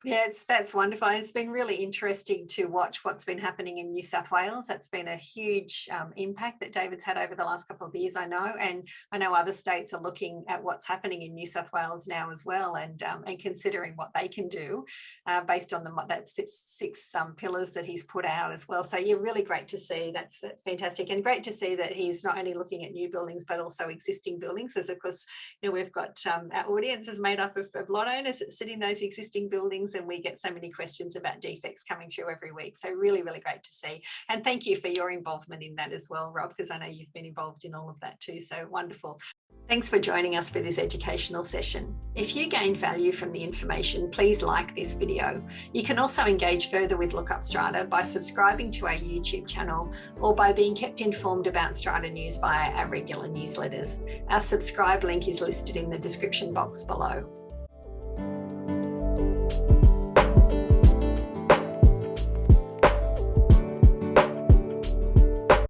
[SPEAKER 1] Yeah, that's wonderful. It's been really interesting to watch what's been happening in New South Wales. That's been a huge impact that David's had over the last couple of years, I know. And I know other states are looking at what's happening in New South Wales now as well, and considering what they can do based on that six pillars that he's put out as well. So you're really great to see. That's fantastic, and great to see that he's not only looking at new buildings but also existing buildings. As of course, we've got our audience is made up of lot owners that sit in those existing buildings, and we get so many questions about defects coming through every week. So really, really great to see. And thank you for your involvement in that as well, Rob, because I know you've been involved in all of that too. So wonderful. Thanks for joining us for this educational session. If you gained value from the information, please like this video. You can also engage further with LookUpStrata by subscribing to our YouTube channel or by being kept informed about Strata news via our regular newsletters. Our subscribe link is listed in the description box below.